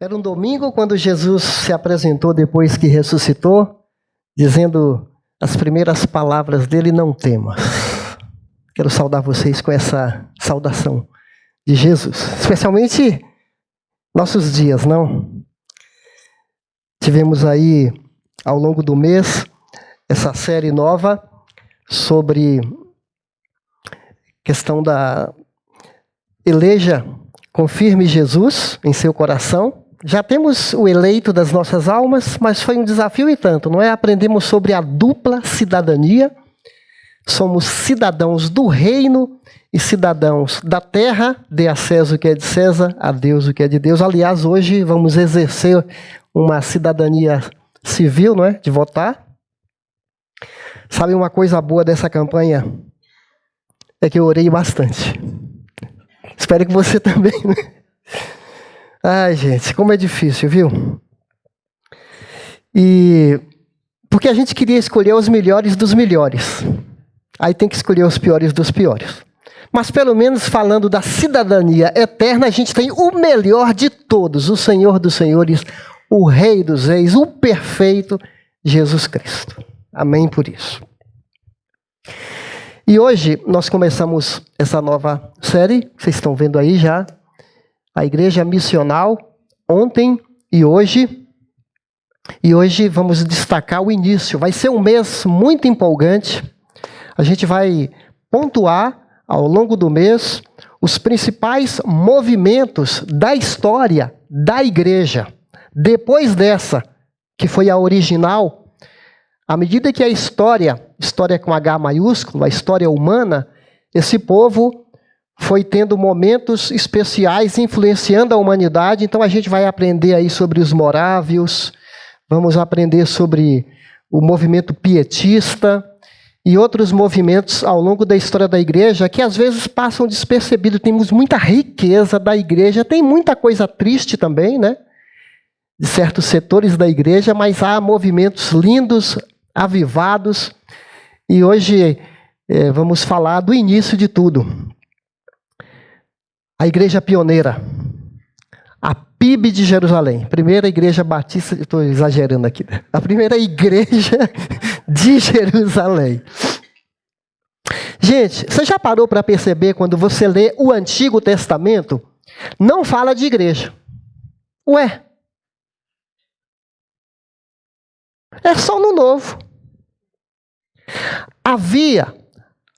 Era um domingo quando Jesus se apresentou depois que ressuscitou, dizendo as primeiras palavras dele: não temas. Quero saudar vocês com essa saudação de Jesus, especialmente nossos dias, não? Tivemos aí, ao longo do mês, essa série nova sobre questão da eleja, confirme Jesus em seu coração. Já temos o eleito das nossas almas, mas foi um desafio e tanto, não é? Aprendemos sobre a dupla cidadania. Somos cidadãos do reino e cidadãos da terra. Dê a César o que é de César, a Deus o que é de Deus. Aliás, hoje vamos exercer uma cidadania civil, não é? De votar. Sabe uma coisa boa dessa campanha? É que eu orei bastante. Espero que você também, né? Ai, gente, como é difícil, viu? E porque a gente queria escolher os melhores dos melhores. Aí tem que escolher os piores dos piores. Mas pelo menos falando da cidadania eterna, a gente tem o melhor de todos, o Senhor dos Senhores, o Rei dos Reis, o perfeito Jesus Cristo. Amém por isso. E hoje nós começamos essa nova série, vocês estão vendo aí já, a Igreja Missional, ontem e hoje. E hoje vamos destacar o início. Vai ser um mês muito empolgante. A gente vai pontuar ao longo do mês os principais movimentos da história da igreja. Depois dessa, que foi a original, à medida que a história com H maiúsculo, a história humana, esse povo foi tendo momentos especiais influenciando a humanidade. Então a gente vai aprender aí sobre os morávios, vamos aprender sobre o movimento pietista e outros movimentos ao longo da história da igreja que às vezes passam despercebidos. Temos muita riqueza da igreja, tem muita coisa triste também, né? De certos setores da igreja, mas há movimentos lindos, avivados. E hoje vamos falar do início de tudo. A igreja pioneira, a PIB de Jerusalém, primeira igreja batista, estou exagerando aqui, a primeira igreja de Jerusalém. Gente, você já parou para perceber quando você lê o Antigo Testamento, não fala de igreja? Ué, é só no Novo. Havia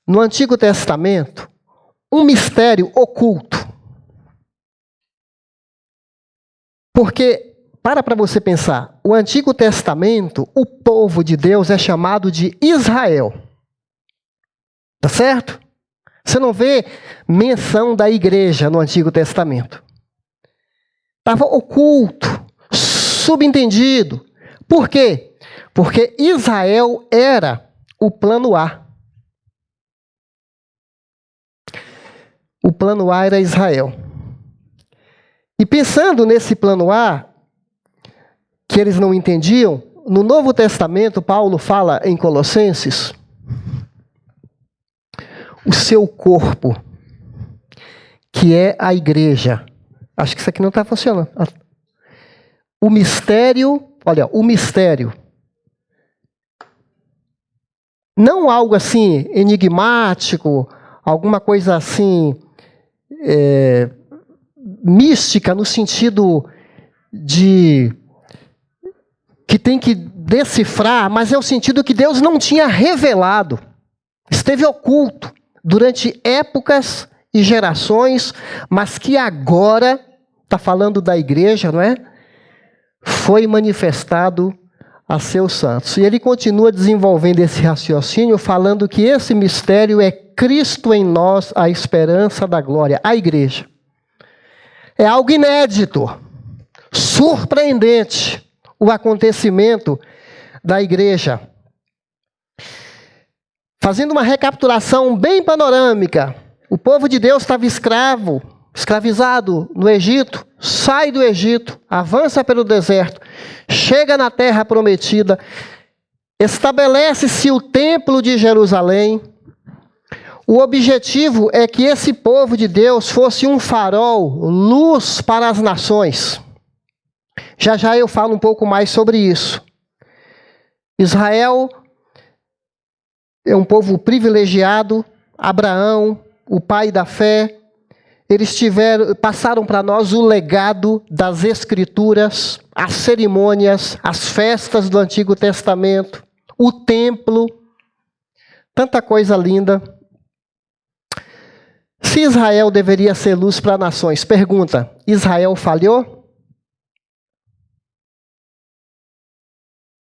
no Antigo Testamento um mistério oculto. Porque, para você pensar, o Antigo Testamento, o povo de Deus é chamado de Israel. Tá certo? Você não vê menção da igreja no Antigo Testamento. Estava oculto, subentendido. Por quê? Porque Israel era o plano A. O plano A era Israel. E pensando nesse plano A, que eles não entendiam, no Novo Testamento, Paulo fala em Colossenses, o seu corpo, que é a igreja. Acho que isso aqui não está funcionando. O mistério, olha, o mistério. Não algo assim enigmático, alguma coisa assim mística no sentido de que tem que decifrar, mas é o sentido que Deus não tinha revelado. Esteve oculto durante épocas e gerações, mas que agora, está falando da igreja, não é? Foi manifestado a seus santos. E ele continua desenvolvendo esse raciocínio, falando que esse mistério é Cristo em nós, a esperança da glória, a igreja. É algo inédito, surpreendente, o acontecimento da igreja. Fazendo uma recapitulação bem panorâmica, o povo de Deus estava escravizado no Egito, sai do Egito, avança pelo deserto, chega na terra prometida, estabelece-se o templo de Jerusalém. O objetivo é que esse povo de Deus fosse um farol, luz para as nações. Já já eu falo um pouco mais sobre isso. Israel é um povo privilegiado. Abraão, o pai da fé, eles passaram para nós o legado das Escrituras, as cerimônias, as festas do Antigo Testamento, o templo, tanta coisa linda. Se Israel deveria ser luz para nações, pergunta, Israel falhou?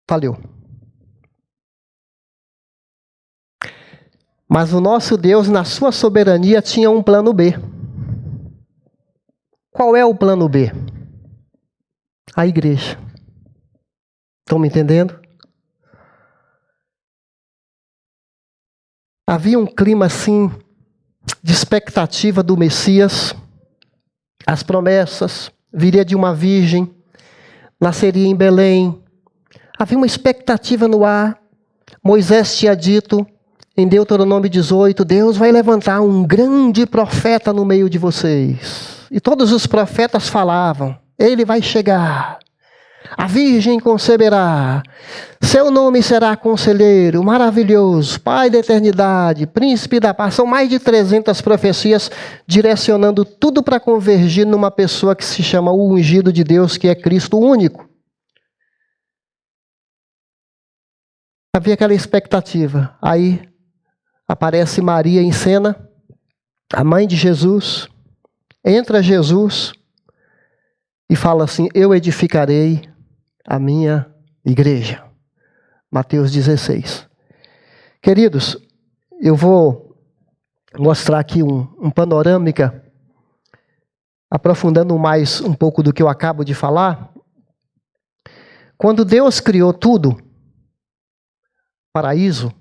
Falhou. Mas o nosso Deus, na sua soberania, tinha um plano B. Qual é o plano B? A igreja. Estão me entendendo? Havia um clima assim de expectativa do Messias, as promessas, viria de uma virgem, nasceria em Belém. Havia uma expectativa no ar. Moisés tinha dito, em Deuteronômio 18, Deus vai levantar um grande profeta no meio de vocês. E todos os profetas falavam, ele vai chegar, a virgem conceberá, seu nome será Conselheiro, Maravilhoso, Pai da Eternidade, Príncipe da Paz. São mais de 300 profecias direcionando tudo para convergir numa pessoa que se chama o ungido de Deus, que é Cristo único. Havia aquela expectativa. Aí aparece Maria em cena, a mãe de Jesus. Entra Jesus e fala assim, eu edificarei a minha igreja. Mateus 16. Queridos, eu vou mostrar aqui um panorâmica, aprofundando mais um pouco do que eu acabo de falar. Quando Deus criou tudo, paraíso,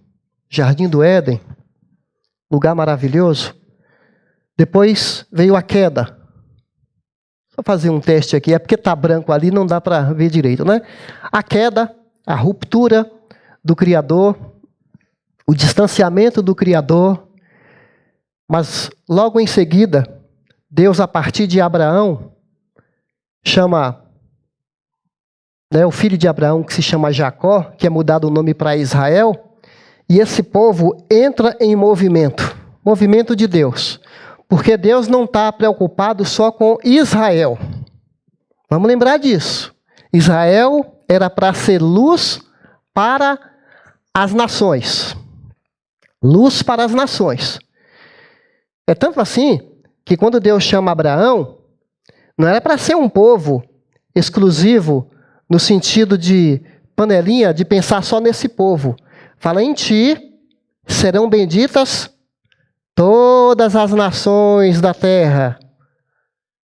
Jardim do Éden, lugar maravilhoso, depois veio a queda. Vou fazer um teste aqui, é porque está branco ali, não dá para ver direito, né? A queda, a ruptura do Criador, o distanciamento do Criador, mas logo em seguida, Deus, a partir de Abraão, chama o filho de Abraão, que se chama Jacó, que é mudado o nome para Israel, e esse povo entra em movimento de Deus. Porque Deus não está preocupado só com Israel. Vamos lembrar disso. Israel era para ser luz para as nações. Luz para as nações. É tanto assim que quando Deus chama Abraão, não era para ser um povo exclusivo no sentido de panelinha, de pensar só nesse povo. Fala, em ti serão benditas todas as nações da terra.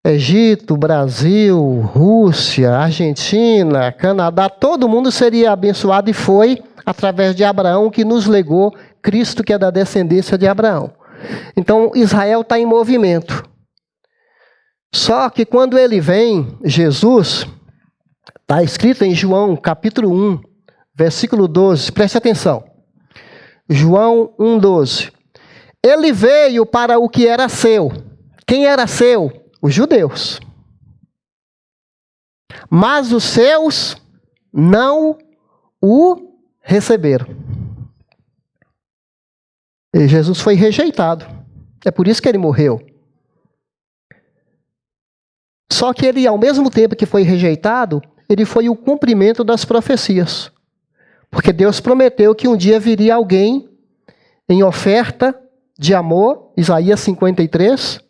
Egito, Brasil, Rússia, Argentina, Canadá, todo mundo seria abençoado e foi através de Abraão que nos legou Cristo, que é da descendência de Abraão. Então, Israel está em movimento. Só que quando ele vem, Jesus, está escrito em João, capítulo 1, versículo 12, preste atenção. João 1, 12. Ele veio para o que era seu. Quem era seu? Os judeus. Mas os seus não o receberam. E Jesus foi rejeitado. É por isso que ele morreu. Só que ele, ao mesmo tempo que foi rejeitado, ele foi o cumprimento das profecias. Porque Deus prometeu que um dia viria alguém em oferta de amor, Isaías 53,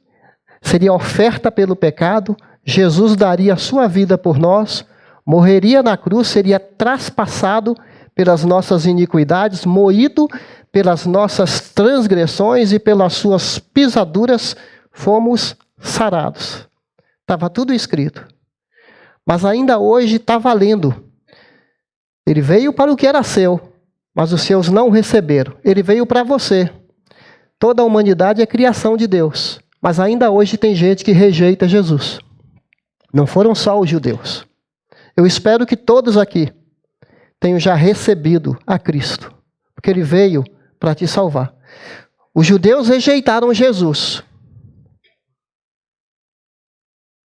seria oferta pelo pecado, Jesus daria a sua vida por nós, morreria na cruz, seria traspassado pelas nossas iniquidades, moído pelas nossas transgressões e pelas suas pisaduras, fomos sarados. Estava tudo escrito. Mas ainda hoje está valendo. Ele veio para o que era seu, mas os seus não receberam. Ele veio para você. Toda a humanidade é criação de Deus. Mas ainda hoje tem gente que rejeita Jesus. Não foram só os judeus. Eu espero que todos aqui tenham já recebido a Cristo. Porque Ele veio para te salvar. Os judeus rejeitaram Jesus.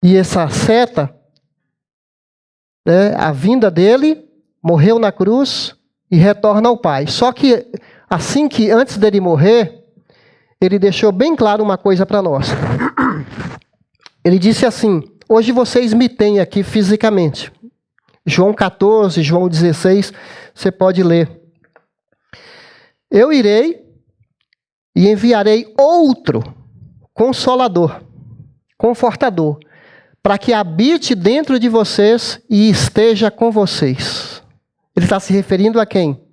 E essa seta né, a vinda dele, morreu na cruz e retorna ao Pai. Só que assim que antes dele morrer, ele deixou bem claro uma coisa para nós. Ele disse assim: hoje vocês me têm aqui fisicamente. João 14, João 16, você pode ler. Eu irei e enviarei outro Consolador, Confortador, para que habite dentro de vocês e esteja com vocês. Ele está se referindo a quem?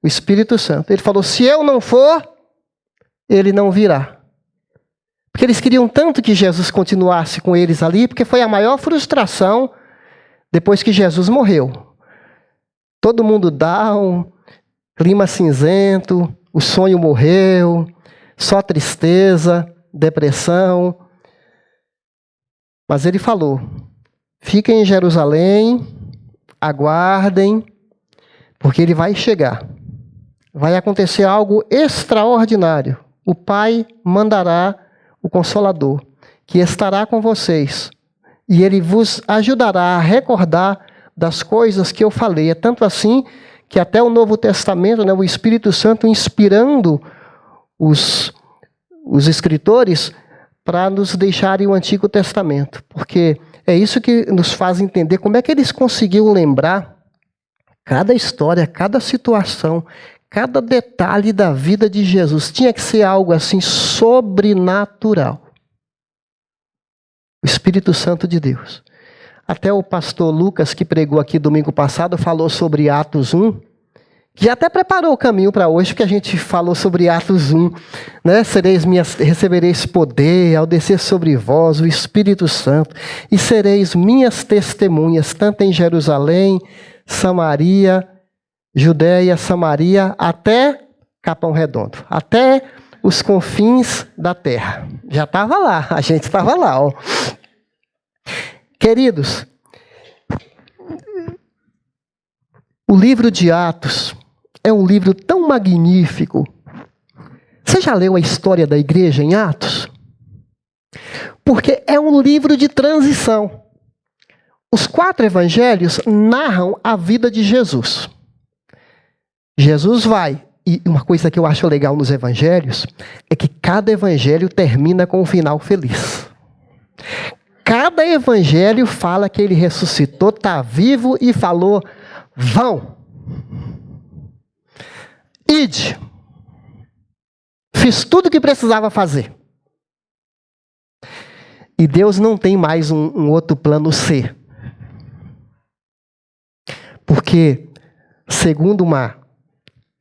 O Espírito Santo. Ele falou: se eu não for, ele não virá. Porque eles queriam tanto que Jesus continuasse com eles ali, porque foi a maior frustração depois que Jesus morreu. Todo mundo down, clima cinzento, o sonho morreu, só tristeza, depressão. Mas ele falou: fiquem em Jerusalém, aguardem, porque ele vai chegar. Vai acontecer algo extraordinário. O Pai mandará o Consolador, que estará com vocês, e ele vos ajudará a recordar das coisas que eu falei. É tanto assim que até o Novo Testamento, né, o Espírito Santo inspirando os escritores para nos deixarem o Antigo Testamento. Porque é isso que nos faz entender como é que eles conseguiam lembrar cada história, cada situação, cada detalhe da vida de Jesus. Tinha que ser algo assim sobrenatural. O Espírito Santo de Deus. Até o pastor Lucas, que pregou aqui domingo passado, falou sobre Atos 1, que até preparou o caminho para hoje, porque a gente falou sobre Atos 1, né? Recebereis poder ao descer sobre vós o Espírito Santo, e sereis minhas testemunhas, tanto em Jerusalém, Samaria, Judéia, Samaria, até Capão Redondo, até os confins da terra. Já estava lá, a gente estava lá, ó. Queridos, o livro de Atos é um livro tão magnífico. Você já leu a história da igreja em Atos? Porque é um livro de transição. Os 4 evangelhos narram a vida de Jesus. Jesus vai, e uma coisa que eu acho legal nos evangelhos é que cada evangelho termina com um final feliz. Cada evangelho fala que ele ressuscitou, está vivo e falou: vão, ide. Fiz tudo o que precisava fazer. E Deus não tem mais um outro plano C. Porque, segundo uma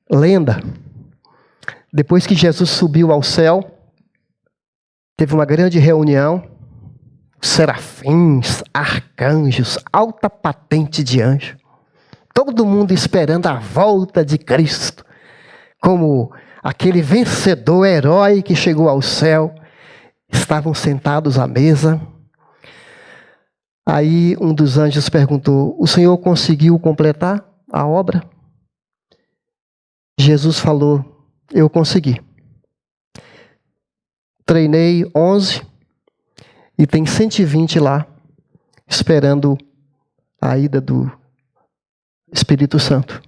lenda, depois que Jesus subiu ao céu, teve uma grande reunião, serafins, arcanjos, alta patente de anjo, todo mundo esperando a volta de Cristo, como aquele vencedor, herói que chegou ao céu. Estavam sentados à mesa. Aí um dos anjos perguntou: o Senhor conseguiu completar a obra? Jesus falou: eu consegui. Treinei 11 e tem 120 lá, esperando a ida do Espírito Santo.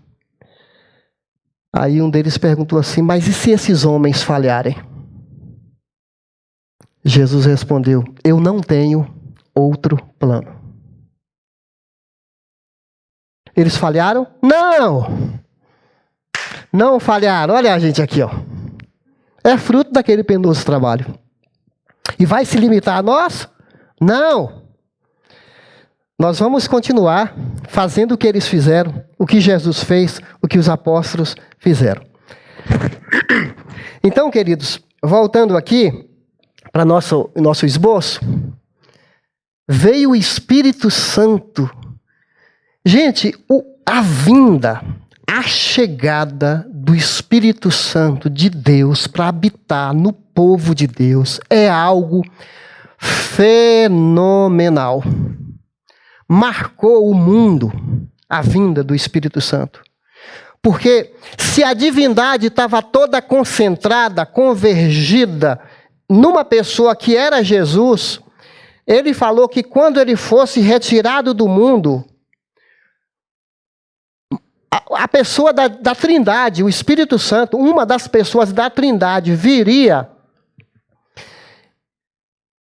Aí um deles perguntou assim: mas e se esses homens falharem? Jesus respondeu: eu não tenho outro plano. Eles falharam? Não! Não falharam. Olha a gente aqui, ó. É fruto daquele penoso trabalho. E vai se limitar a nós? Não! Nós vamos continuar fazendo o que eles fizeram, o que Jesus fez, o que os apóstolos fizeram. Então, queridos, voltando aqui para nosso esboço, veio o Espírito Santo. Gente, a vinda, a chegada do Espírito Santo de Deus para habitar no povo de Deus é algo fenomenal. Marcou o mundo a vinda do Espírito Santo. Porque se a divindade estava toda concentrada, convergida numa pessoa que era Jesus, ele falou que quando ele fosse retirado do mundo, a pessoa da Trindade, o Espírito Santo, uma das pessoas da Trindade, viria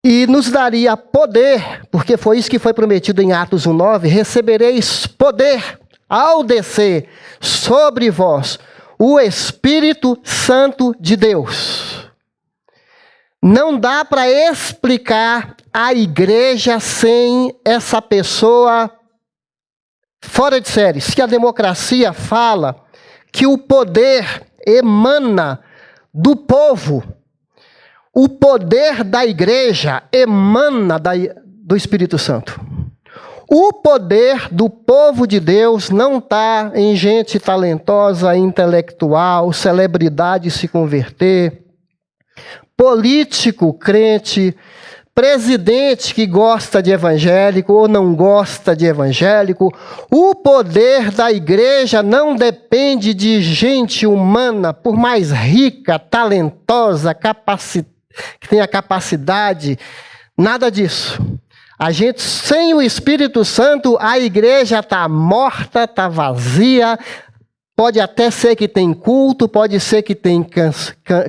e nos daria poder, porque foi isso que foi prometido em Atos 1:9, recebereis poder ao descer sobre vós o Espírito Santo de Deus. Não dá para explicar a igreja sem essa pessoa fora de série. Se a democracia fala que o poder emana do povo, o poder da igreja emana do Espírito Santo. O poder do povo de Deus não está em gente talentosa, intelectual, celebridade se converter, político crente, presidente que gosta de evangélico ou não gosta de evangélico. O poder da igreja não depende de gente humana, por mais rica, talentosa, que tenha capacidade, nada disso. A gente, sem o Espírito Santo, a igreja está morta, está vazia. Pode até ser que tem culto, pode ser que tem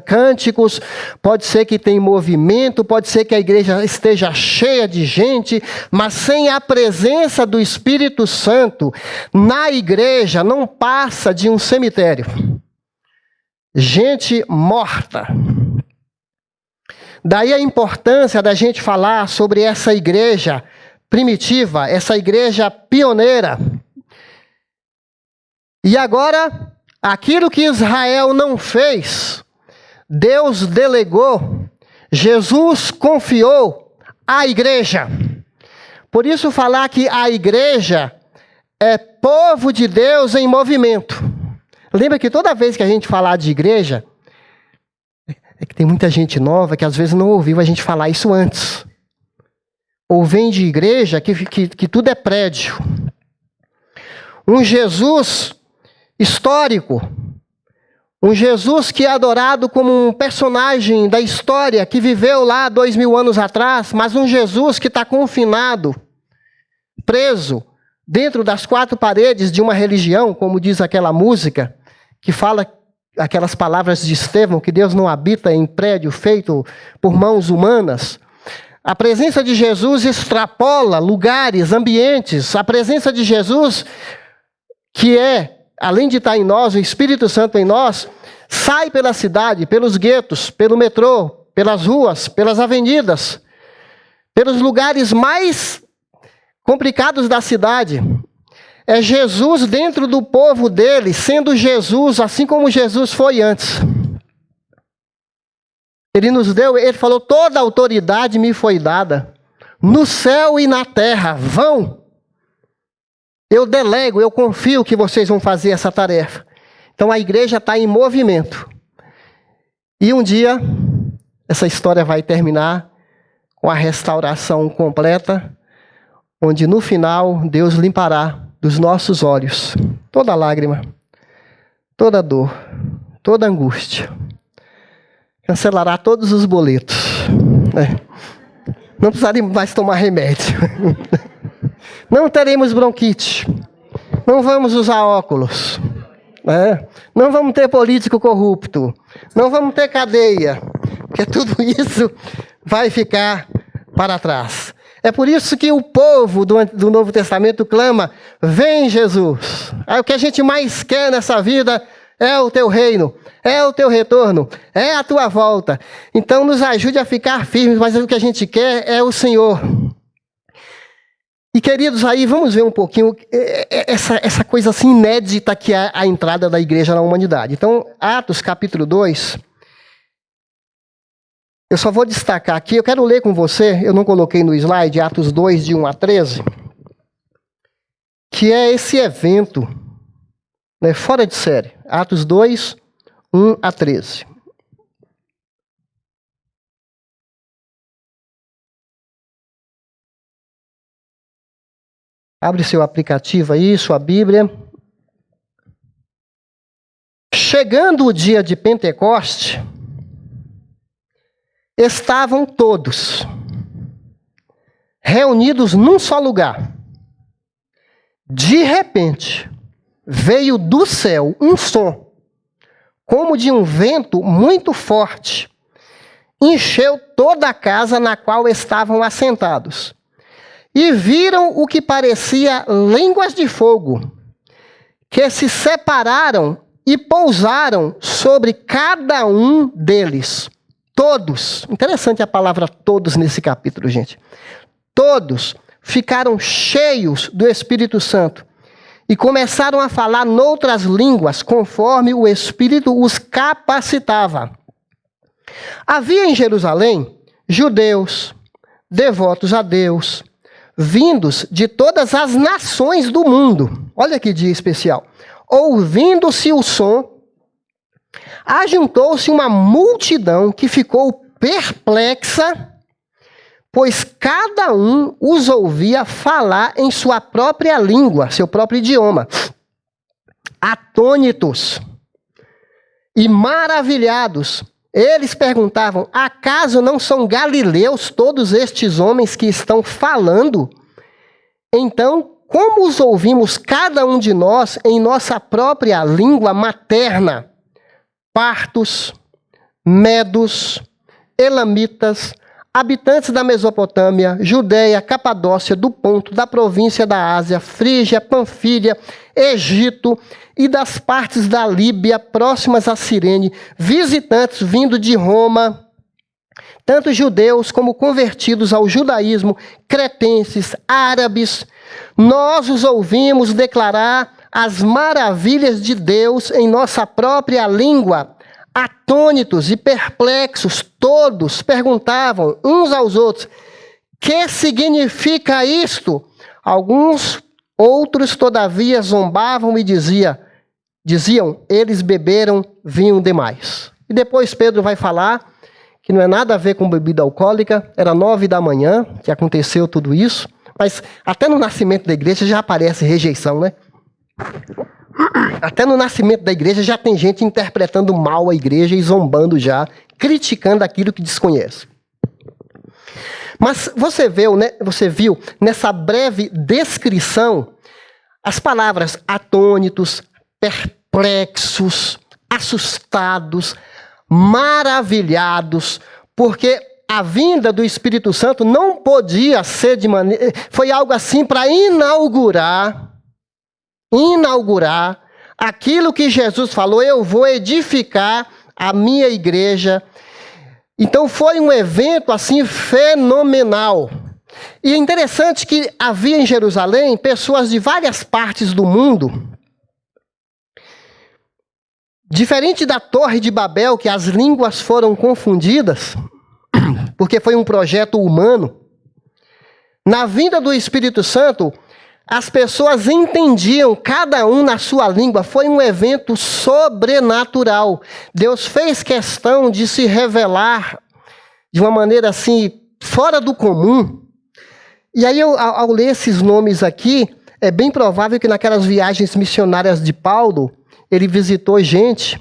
cânticos, pode ser que tem movimento, pode ser que a igreja esteja cheia de gente, mas sem a presença do Espírito Santo, na igreja não passa de um cemitério. Gente morta. Daí a importância da gente falar sobre essa igreja primitiva, essa igreja pioneira. E agora, aquilo que Israel não fez, Deus delegou, Jesus confiou à igreja. Por isso falar que a igreja é povo de Deus em movimento. Lembra que toda vez que a gente falar de igreja, é que tem muita gente nova que às vezes não ouviu a gente falar isso antes. Ou vem de igreja que tudo é prédio. Um Jesus histórico. Um Jesus que é adorado como um personagem da história que viveu lá 2000 anos atrás, mas um Jesus que está confinado, preso, dentro das quatro paredes de uma religião, como diz aquela música, que fala aquelas palavras de Estevão, que Deus não habita em prédio feito por mãos humanas. A presença de Jesus extrapola lugares, ambientes. A presença de Jesus, que é, além de estar em nós, o Espírito Santo em nós, sai pela cidade, pelos guetos, pelo metrô, pelas ruas, pelas avenidas, pelos lugares mais complicados da cidade. É Jesus dentro do povo dele, sendo Jesus assim como Jesus foi antes. Ele nos deu, ele falou, toda a autoridade me foi dada, no céu e na terra, vão. Eu delego, eu confio que vocês vão fazer essa tarefa. Então a igreja está em movimento. E um dia, essa história vai terminar com a restauração completa, onde no final Deus limpará dos nossos olhos toda lágrima, toda dor, toda angústia. Cancelará todos os boletos. Não precisaremos mais tomar remédio. Não teremos bronquite. Não vamos usar óculos. Não vamos ter político corrupto. Não vamos ter cadeia. Porque tudo isso vai ficar para trás. É por isso que o povo do Novo Testamento clama, vem Jesus. O que a gente mais quer nessa vida é o teu reino, é o teu retorno, é a tua volta. Então nos ajude a ficar firmes, mas o que a gente quer é o Senhor. E queridos, aí vamos ver um pouquinho essa coisa assim inédita que é a entrada da igreja na humanidade. Então, Atos capítulo 2... Eu só vou destacar aqui, eu quero ler com você, eu não coloquei no slide, Atos 2, de 1 a 13, que é esse evento, fora de série. Atos 2, 1 a 13. Abre seu aplicativo aí, sua Bíblia. Chegando o dia de Pentecoste, estavam todos reunidos num só lugar. De repente, veio do céu um som, como de um vento muito forte. Encheu toda a casa na qual estavam assentados. E viram o que parecia línguas de fogo, que se separaram e pousaram sobre cada um deles. Todos, interessante a palavra todos nesse capítulo, gente. Todos ficaram cheios do Espírito Santo e começaram a falar noutras línguas, conforme o Espírito os capacitava. Havia em Jerusalém judeus, devotos a Deus, vindos de todas as nações do mundo. Olha que dia especial. Ouvindo-se o som, ajuntou-se uma multidão que ficou perplexa, pois cada um os ouvia falar em sua própria língua, seu próprio idioma. Atônitos e maravilhados, eles perguntavam: acaso não são galileus todos estes homens que estão falando? Então, como os ouvimos cada um de nós em nossa própria língua materna? Partos, medos, elamitas, habitantes da Mesopotâmia, Judeia, Capadócia, do Ponto, da província da Ásia, Frígia, Panfília, Egito e das partes da Líbia próximas a Cirene, visitantes vindo de Roma, tanto judeus como convertidos ao judaísmo, cretenses, árabes. Nós os ouvimos declarar as maravilhas de Deus em nossa própria língua. Atônitos e perplexos, todos perguntavam uns aos outros: que significa isto? Alguns outros, todavia, zombavam e diziam, eles beberam vinho demais. E depois Pedro vai falar que não é nada a ver com bebida alcoólica, era 9 da manhã que aconteceu tudo isso, mas até no nascimento da igreja já aparece rejeição, né? Até no nascimento da igreja já tem gente interpretando mal a igreja e zombando já, criticando aquilo que desconhece. Mas você viu nessa breve descrição as palavras atônitos, perplexos, assustados, maravilhados, porque a vinda do Espírito Santo não podia ser de maneira... Foi algo assim para inaugurar aquilo que Jesus falou: eu vou edificar a minha igreja. Então foi um evento assim fenomenal. E é interessante que havia em Jerusalém pessoas de várias partes do mundo. Diferente da Torre de Babel, que as línguas foram confundidas, porque foi um projeto humano, na vinda do Espírito Santo, as pessoas entendiam, cada um na sua língua. Foi um evento sobrenatural. Deus fez questão de se revelar de uma maneira assim, fora do comum. E aí, ao ler esses nomes aqui, é bem provável que naquelas viagens missionárias de Paulo, ele visitou gente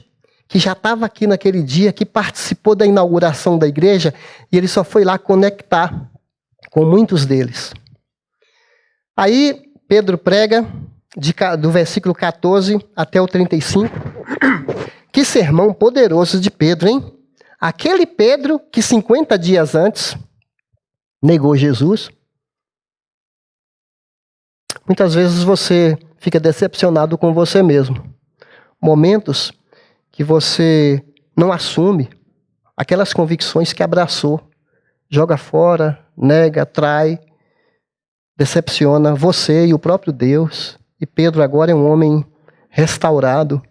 que já estava aqui naquele dia, que participou da inauguração da igreja, e ele só foi lá conectar com muitos deles. Aí, Pedro prega, do versículo 14 até o 35. Que sermão poderoso de Pedro, hein? Aquele Pedro que 50 dias antes negou Jesus. Muitas vezes você fica decepcionado com você mesmo. Momentos que você não assume aquelas convicções que abraçou. Joga fora, nega, trai, decepciona você e o próprio Deus. E Pedro agora é um homem restaurado.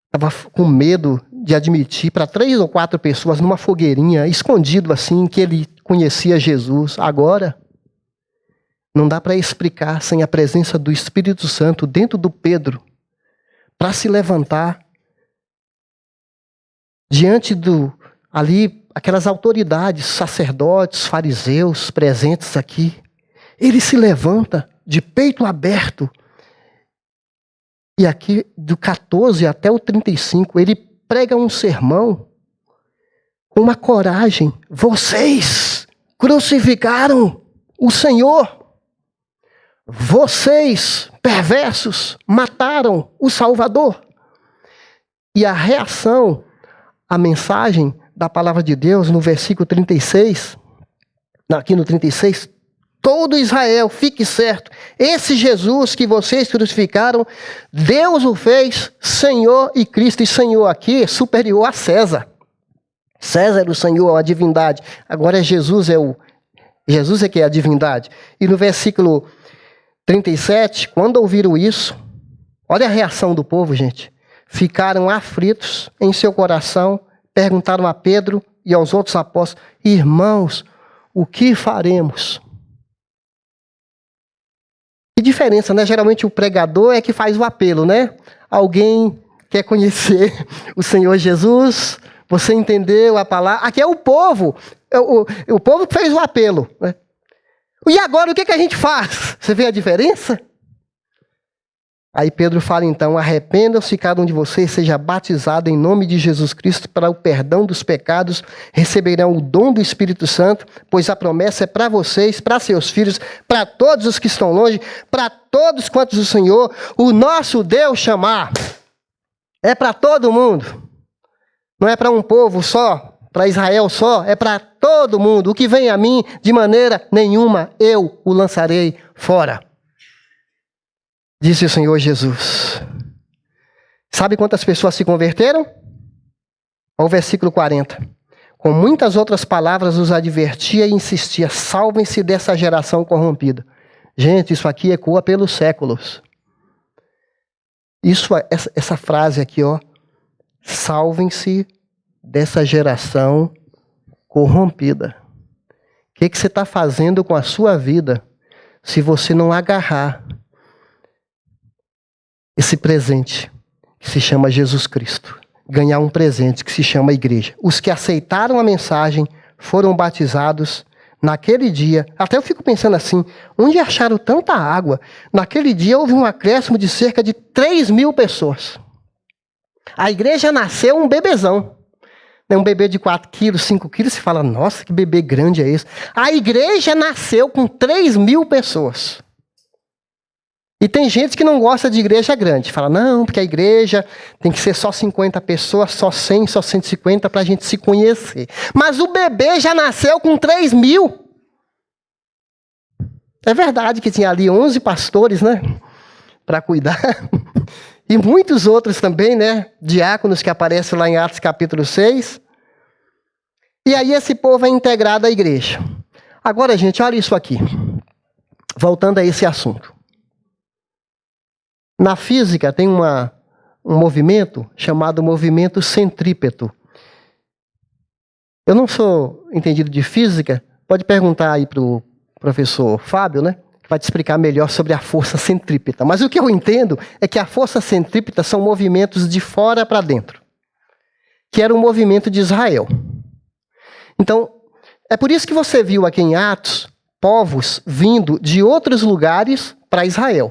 Estava com medo de admitir para 3 ou 4 pessoas numa fogueirinha, escondido assim, que ele conhecia Jesus. Agora, não dá para explicar sem a presença do Espírito Santo dentro do Pedro, para se levantar diante ali, aquelas autoridades, sacerdotes, fariseus presentes aqui. Ele se levanta de peito aberto. E aqui, do 14 até o 35, ele prega um sermão com uma coragem. Vocês crucificaram o Senhor. vocês, perversos, mataram o Salvador. E a reação à mensagem da palavra de Deus, no versículo 36, aqui no 36, todo Israel, fique certo, esse Jesus que vocês crucificaram, Deus o fez Senhor e Cristo. E Senhor aqui é superior a César. César era o Senhor, a divindade. Agora Jesus é que é a divindade. E no versículo 37, quando ouviram isso, olha a reação do povo, gente. Ficaram aflitos em seu coração, perguntaram a Pedro e aos outros apóstolos: irmãos, o que faremos? Que diferença, né? Geralmente o pregador é que faz o apelo, né? Alguém quer conhecer o Senhor Jesus, você entendeu a palavra? Aqui é o povo. O povo que fez o apelo, né? E agora o que a gente faz? Você vê a diferença? Aí Pedro fala então: arrependam-se cada um de vocês, seja batizado em nome de Jesus Cristo para o perdão dos pecados, receberão o dom do Espírito Santo, pois a promessa é para vocês, para seus filhos, para todos os que estão longe, para todos quantos o Senhor, o nosso Deus, chamar. É para todo mundo. Não é para um povo só, para Israel só, é para todo mundo. O que vem a mim, de maneira nenhuma, eu o lançarei fora. Disse o Senhor Jesus. Sabe quantas pessoas se converteram? Olha o versículo 40. Com muitas outras palavras os advertia e insistia: salvem-se dessa geração corrompida. Gente, isso aqui ecoa pelos séculos. Essa frase aqui, ó. Salvem-se dessa geração corrompida. O que você está fazendo com a sua vida se você não agarrar esse presente que se chama Jesus Cristo? Ganhar um presente que se chama igreja. Os que aceitaram a mensagem foram batizados naquele dia. Até eu fico pensando assim: onde acharam tanta água? Naquele dia houve um acréscimo de cerca de 3.000 pessoas. A igreja nasceu um bebezão. Um bebê de 4 quilos, 5 quilos, você fala: nossa, que bebê grande é esse? A igreja nasceu com 3.000 pessoas. E tem gente que não gosta de igreja grande. Fala: não, porque a igreja tem que ser só 50 pessoas, só 100, só 150 para a gente se conhecer. Mas o bebê já nasceu com 3.000. É verdade que tinha ali 11 pastores, né? Para cuidar. E muitos outros também, né? Diáconos que aparecem lá em Atos capítulo 6. E aí esse povo é integrado à igreja. Agora, gente, olha isso aqui. Voltando a esse assunto. Na física tem um movimento chamado movimento centrípeto. Eu não sou entendido de física, pode perguntar aí para o professor Fábio, né? Que vai te explicar melhor sobre a força centrípeta. Mas o que eu entendo é que a força centrípeta são movimentos de fora para dentro, que era o movimento de Israel. Então, é por isso que você viu aqui em Atos povos vindo de outros lugares para Israel.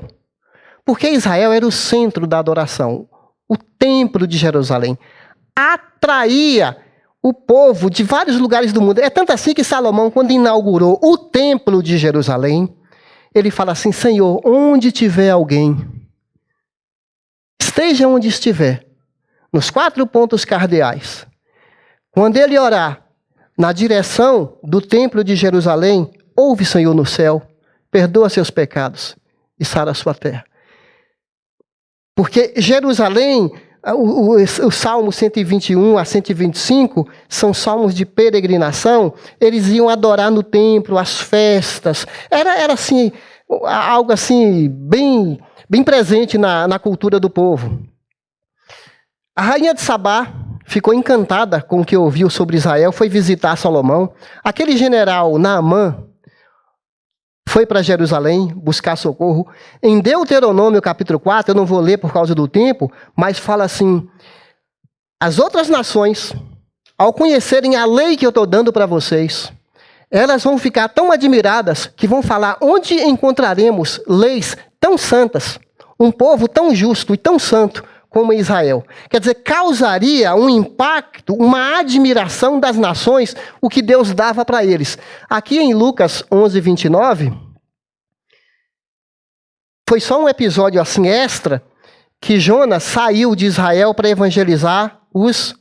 Porque Israel era o centro da adoração. O templo de Jerusalém atraía o povo de vários lugares do mundo. É tanto assim que Salomão, quando inaugurou o templo de Jerusalém, ele fala assim: Senhor, onde tiver alguém, esteja onde estiver, nos 4 pontos cardeais, quando ele orar na direção do templo de Jerusalém, ouve, Senhor, no céu, perdoa seus pecados e sara a sua terra. Porque Jerusalém, o Salmo 121 a 125, são salmos de peregrinação. Eles iam adorar no templo, as festas. Era assim, algo assim, bem presente na cultura do povo. A rainha de Sabá ficou encantada com o que ouviu sobre Israel, foi visitar Salomão. Aquele general Naamã foi para Jerusalém buscar socorro. Em Deuteronômio capítulo 4, eu não vou ler por causa do tempo, mas fala assim: as outras nações, ao conhecerem a lei que eu estou dando para vocês, elas vão ficar tão admiradas que vão falar: onde encontraremos leis tão santas, um povo tão justo e tão santo como Israel? Quer dizer, causaria um impacto, uma admiração das nações, o que Deus dava para eles. Aqui em Lucas 11, 29, foi só um episódio assim extra, que Jonas saiu de Israel para evangelizar os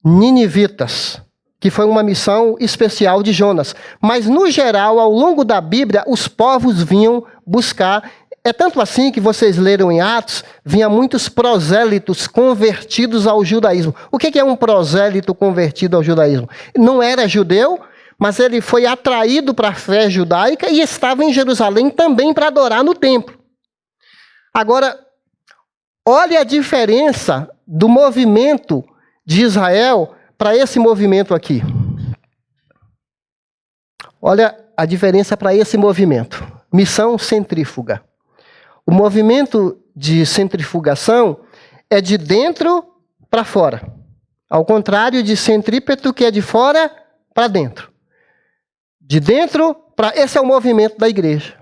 ninivitas, que foi uma missão especial de Jonas. Mas, no geral, ao longo da Bíblia, os povos vinham buscar. É tanto assim que vocês leram em Atos, vinha muitos prosélitos convertidos ao judaísmo. O que é um prosélito convertido ao judaísmo? Não era judeu, mas ele foi atraído para a fé judaica e estava em Jerusalém também para adorar no templo. Agora, olha a diferença do movimento de Israel para esse movimento aqui. Olha a diferença para esse movimento. Missão centrífuga. O movimento de centrifugação é de dentro para fora. Ao contrário de centrípeto, que é de fora para dentro. De dentro para... Esse é o movimento da igreja.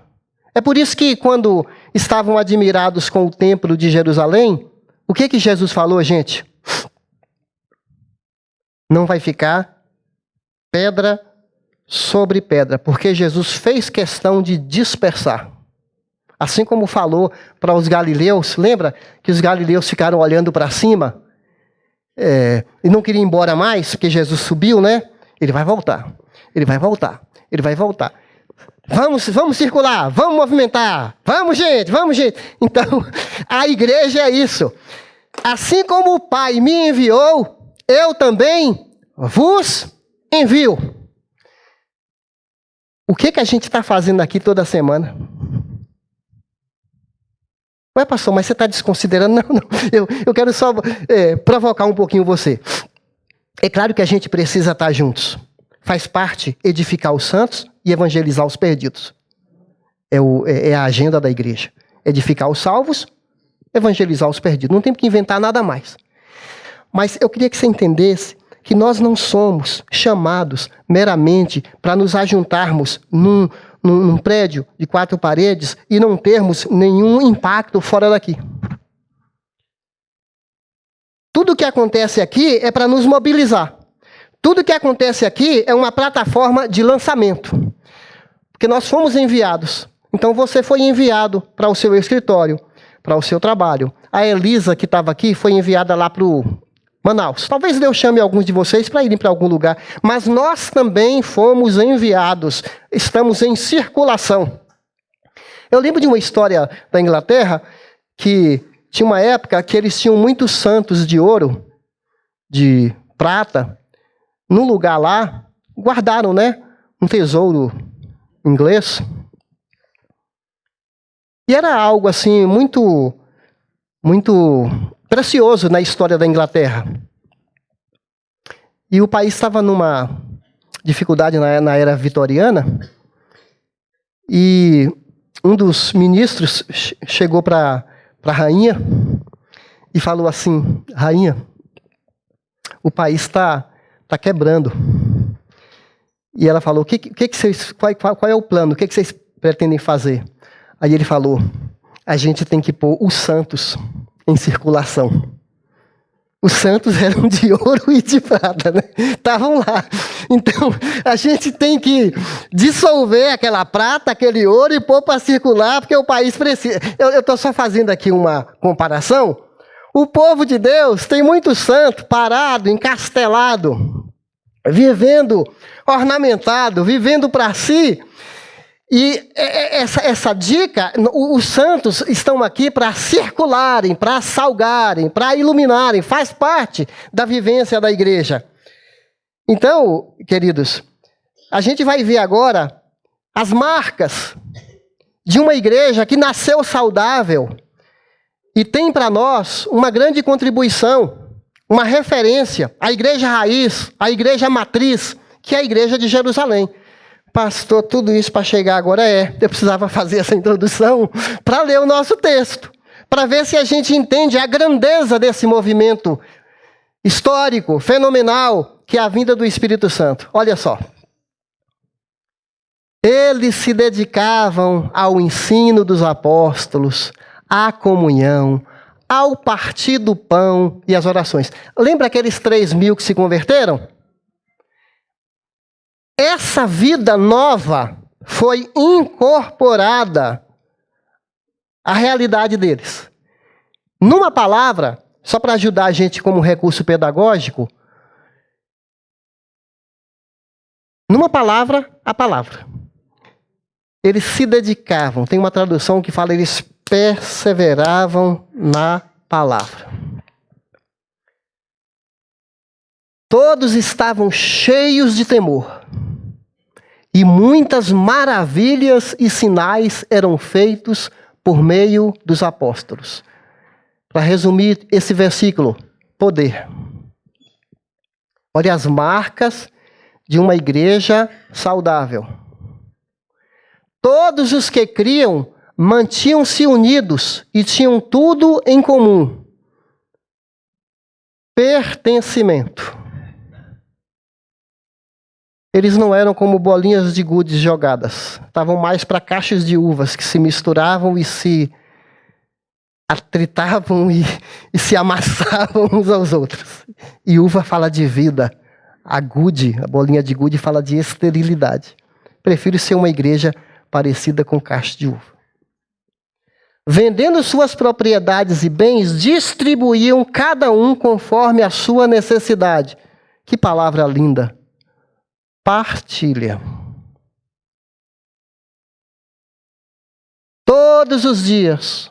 É por isso que quando estavam admirados com o templo de Jerusalém, o que Jesus falou, gente? Não vai ficar pedra sobre pedra, porque Jesus fez questão de dispersar. Assim como falou para os galileus, lembra que os galileus ficaram olhando para cima e não queriam ir embora mais, porque Jesus subiu, né? Ele vai voltar, ele vai voltar, ele vai voltar. Vamos circular, vamos movimentar, vamos gente. Então, a igreja é isso. Assim como o Pai me enviou, eu também vos envio. O que a gente está fazendo aqui toda semana? Ué, pastor, mas você está desconsiderando? Não. Eu quero só provocar um pouquinho você. É claro que a gente precisa estar juntos. Faz parte edificar os santos e evangelizar os perdidos. É a agenda da igreja. Edificar os salvos, evangelizar os perdidos. Não tem que inventar nada mais. Mas eu queria que você entendesse que nós não somos chamados meramente para nos ajuntarmos num prédio de 4 paredes e não termos nenhum impacto fora daqui. Tudo que acontece aqui é para nos mobilizar. Tudo que acontece aqui é uma plataforma de lançamento. Porque nós fomos enviados. Então você foi enviado para o seu escritório, para o seu trabalho. A Elisa, que estava aqui, foi enviada lá para o Manaus. Talvez Deus chame alguns de vocês para irem para algum lugar. Mas nós também fomos enviados. Estamos em circulação. Eu lembro de uma história da Inglaterra, que tinha uma época que eles tinham muitos santos de ouro, de prata, num lugar lá, guardaram, né? Um tesouro inglês. E era algo assim muito precioso na história da Inglaterra. E o país estava numa dificuldade na era vitoriana. E um dos ministros chegou para a rainha e falou assim: rainha, o país está quebrando. E ela falou: qual é o plano? O que vocês pretendem fazer? Aí ele falou: a gente tem que pôr os santos em circulação. Os santos eram de ouro e de prata, né? Estavam lá. Então, a gente tem que dissolver aquela prata, aquele ouro e pôr para circular, porque o país precisa. Eu estou só fazendo aqui uma comparação. O povo de Deus tem muito santo parado, encastelado, vivendo ornamentado, vivendo para si. E essa dica, os santos estão aqui para circularem, para salgarem, para iluminarem, faz parte da vivência da igreja. Então, queridos, a gente vai ver agora as marcas de uma igreja que nasceu saudável e tem para nós uma grande contribuição, uma referência, a igreja raiz, a igreja matriz, que é a igreja de Jerusalém. Pastor, tudo isso para chegar agora eu precisava fazer essa introdução para ler o nosso texto, para ver se a gente entende a grandeza desse movimento histórico, fenomenal, que é a vinda do Espírito Santo. Olha só. Eles se dedicavam ao ensino dos apóstolos, à comunhão, ao partir do pão e às orações. Lembra aqueles 3.000 que se converteram? Essa vida nova foi incorporada a realidade deles. Numa palavra, só para ajudar a gente como recurso pedagógico, numa palavra, a palavra. Eles se dedicavam. Tem uma tradução que fala, eles perseveravam na palavra. Todos estavam cheios de temor. E muitas maravilhas e sinais eram feitos por meio dos apóstolos. Para resumir esse versículo, poder. Olha as marcas de uma igreja saudável. Todos os que criam mantinham-se unidos e tinham tudo em comum. Pertencimento. Eles não eram como bolinhas de gude jogadas. Estavam mais para cachos de uvas que se misturavam e se atritavam e se amassavam uns aos outros. E uva fala de vida. A bolinha de gude, fala de esterilidade. Prefiro ser uma igreja parecida com cacho de uva. Vendendo suas propriedades e bens, distribuíam cada um conforme a sua necessidade. Que palavra linda! Partilha. Todos os dias.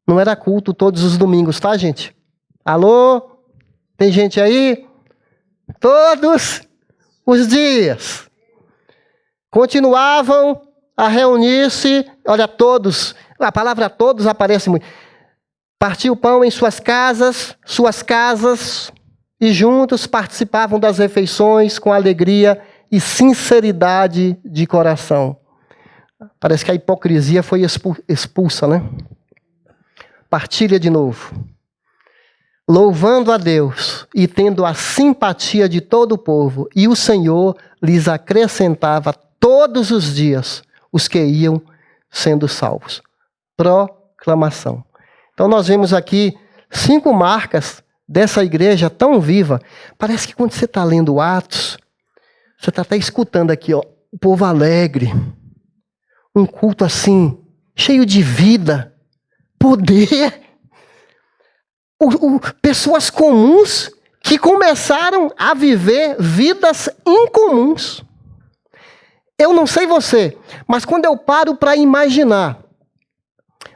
Não era culto todos os domingos, tá, gente? Alô? Tem gente aí? Todos os dias. Continuavam a reunir-se. Olha, todos. A palavra todos aparece muito. Partiu o pão em suas casas, e juntos participavam das refeições com alegria e sinceridade de coração. Parece que a hipocrisia foi expulsa, né? Partilha de novo. Louvando a Deus e tendo a simpatia de todo o povo, e o Senhor lhes acrescentava todos os dias os que iam sendo salvos. Proclamação. Então nós vemos aqui 5 marcas dessa igreja tão viva. Parece que quando você está lendo Atos, você está até escutando aqui, ó, o povo alegre, um culto assim, cheio de vida, poder, pessoas comuns que começaram a viver vidas incomuns. Eu não sei você, mas quando eu paro para imaginar,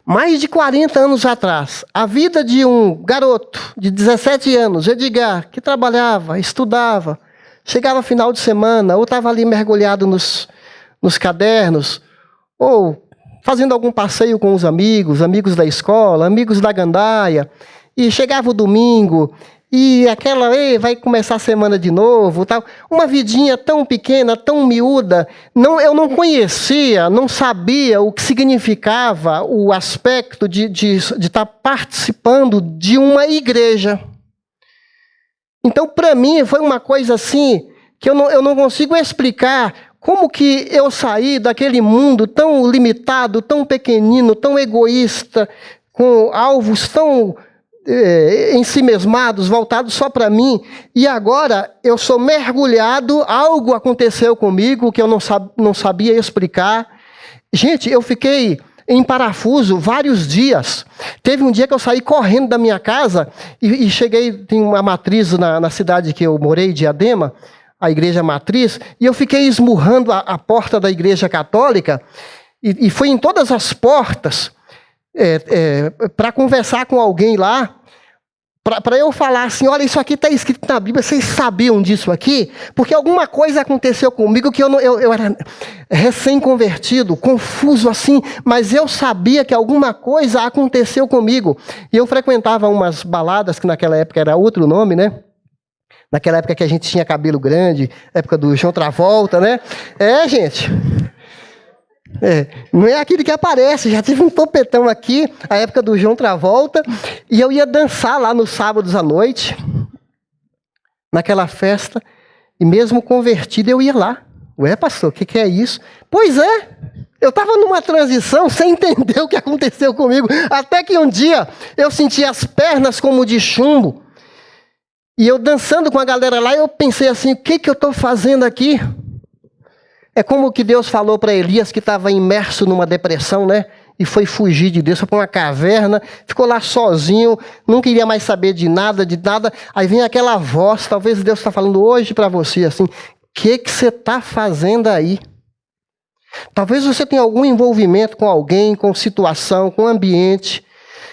mais de 40 anos atrás, a vida de um garoto de 17 anos, Edgar, que trabalhava, estudava, chegava final de semana, ou estava ali mergulhado nos cadernos, ou fazendo algum passeio com os amigos da escola, amigos da gandaia, e chegava o domingo, e vai começar a semana de novo, tal. Uma vidinha tão pequena, tão miúda, eu não conhecia, não sabia o que significava o aspecto de estar participando de uma igreja. Então, para mim, foi uma coisa assim, que eu não consigo explicar como que eu saí daquele mundo tão limitado, tão pequenino, tão egoísta, com alvos tão ensimesmados, voltados só para mim, e agora eu sou mergulhado, algo aconteceu comigo que eu não sabia explicar. Gente, eu fiquei em parafuso vários dias. Teve um dia que eu saí correndo da minha casa e cheguei, tem uma matriz na cidade que eu morei, Diadema, a igreja matriz, e eu fiquei esmurrando a porta da igreja católica, e fui em todas as portas para conversar com alguém lá, para eu falar assim, olha, isso aqui está escrito na Bíblia, vocês sabiam disso aqui? Porque alguma coisa aconteceu comigo que eu era recém-convertido, confuso assim, mas eu sabia que alguma coisa aconteceu comigo. E eu frequentava umas baladas, que naquela época era outro nome, né? Naquela época que a gente tinha cabelo grande, época do João Travolta, né? Gente... não é aquele que aparece, já tive um topetão aqui, a época do João Travolta, e eu ia dançar lá nos sábados à noite, naquela festa, e mesmo convertido eu ia lá. Ué, pastor, o que é isso? Pois é, eu estava numa transição sem entender o que aconteceu comigo, até que um dia eu senti as pernas como de chumbo, e eu dançando com a galera lá, eu pensei assim, o que eu estou fazendo aqui? É como que Deus falou para Elias, que estava imerso numa depressão, né? e foi fugir de Deus, foi para uma caverna, ficou lá sozinho, não queria mais saber de nada, aí vem aquela voz, talvez Deus está falando hoje para você assim, o que você está fazendo aí? Talvez você tenha algum envolvimento com alguém, com situação, com ambiente,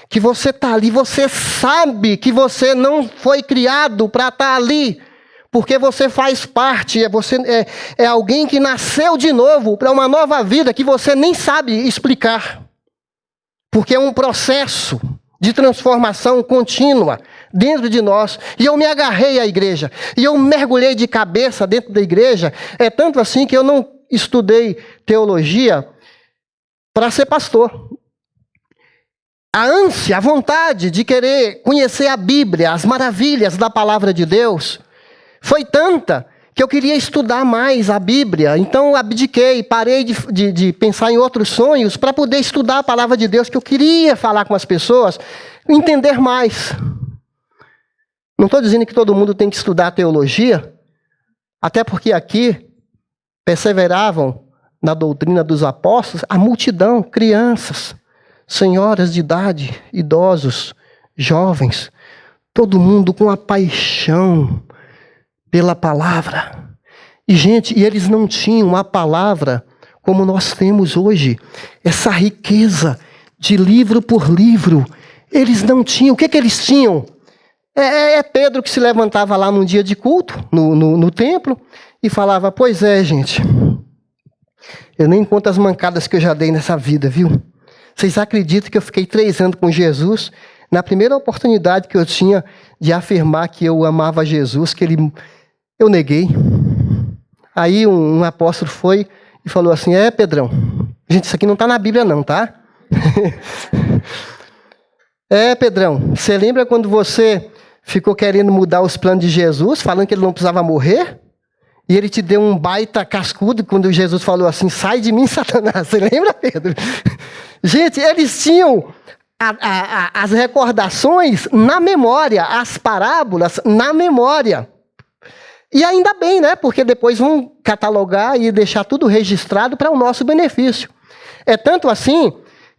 que você está ali, você sabe que você não foi criado para estar ali, porque você faz parte, você é alguém que nasceu de novo para uma nova vida que você nem sabe explicar. Porque é um processo de transformação contínua dentro de nós. E eu me agarrei à igreja, e eu mergulhei de cabeça dentro da igreja. É tanto assim que eu não estudei teologia para ser pastor. A ânsia, a vontade de querer conhecer a Bíblia, as maravilhas da palavra de Deus, foi tanta que eu queria estudar mais a Bíblia. Então eu abdiquei, parei de pensar em outros sonhos para poder estudar a palavra de Deus, que eu queria falar com as pessoas, entender mais. Não estou dizendo que todo mundo tem que estudar teologia, até porque aqui perseveravam na doutrina dos apóstolos a multidão, crianças, senhoras de idade, idosos, jovens, todo mundo com a paixão pela palavra. E, gente, eles não tinham a palavra como nós temos hoje. Essa riqueza de livro por livro. Eles não tinham. O que eles tinham? É Pedro que se levantava lá num dia de culto, no templo, e falava, pois é, gente, eu nem conto as mancadas que eu já dei nessa vida, viu? Vocês acreditam que eu fiquei 3 anos com Jesus? Na primeira oportunidade que eu tinha de afirmar que eu amava Jesus, eu neguei. Aí um apóstolo foi e falou assim, Pedrão, gente, isso aqui não está na Bíblia não, tá? Pedrão, você lembra quando você ficou querendo mudar os planos de Jesus, falando que ele não precisava morrer? E ele te deu um baita cascudo quando Jesus falou assim, sai de mim, Satanás. Você lembra, Pedro? Gente, eles tinham as recordações na memória, as parábolas na memória. E ainda bem, né? Porque depois vão catalogar e deixar tudo registrado para o nosso benefício. É tanto assim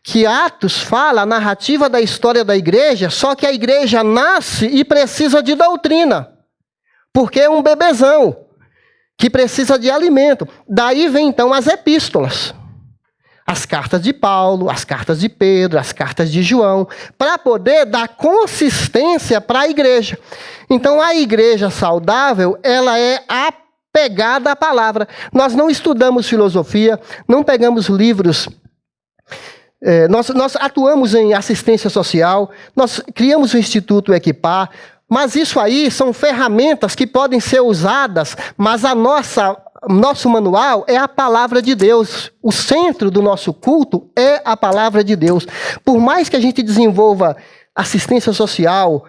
que Atos fala a narrativa da história da igreja, só que a igreja nasce e precisa de doutrina. Porque é um bebezão que precisa de alimento. Daí vem então as epístolas. As cartas de Paulo, as cartas de Pedro, as cartas de João, para poder dar consistência para a igreja. Então, a igreja saudável, ela é apegada à palavra. Nós não estudamos filosofia, não pegamos livros. Nós atuamos em assistência social, nós criamos o Instituto Equipar, mas isso aí são ferramentas que podem ser usadas, mas nosso manual é a palavra de Deus. O centro do nosso culto é a palavra de Deus. Por mais que a gente desenvolva assistência social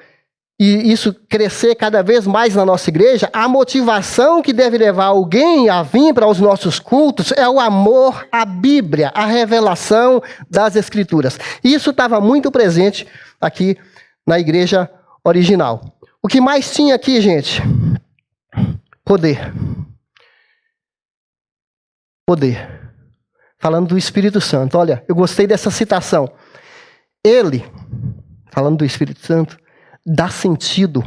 e isso crescer cada vez mais na nossa igreja, a motivação que deve levar alguém a vir para os nossos cultos é o amor à Bíblia, a revelação das Escrituras. E isso estava muito presente aqui na igreja original. O que mais tinha aqui, gente? Poder. Poder. Falando do Espírito Santo. Olha, eu gostei dessa citação. Ele, falando do Espírito Santo, dá sentido,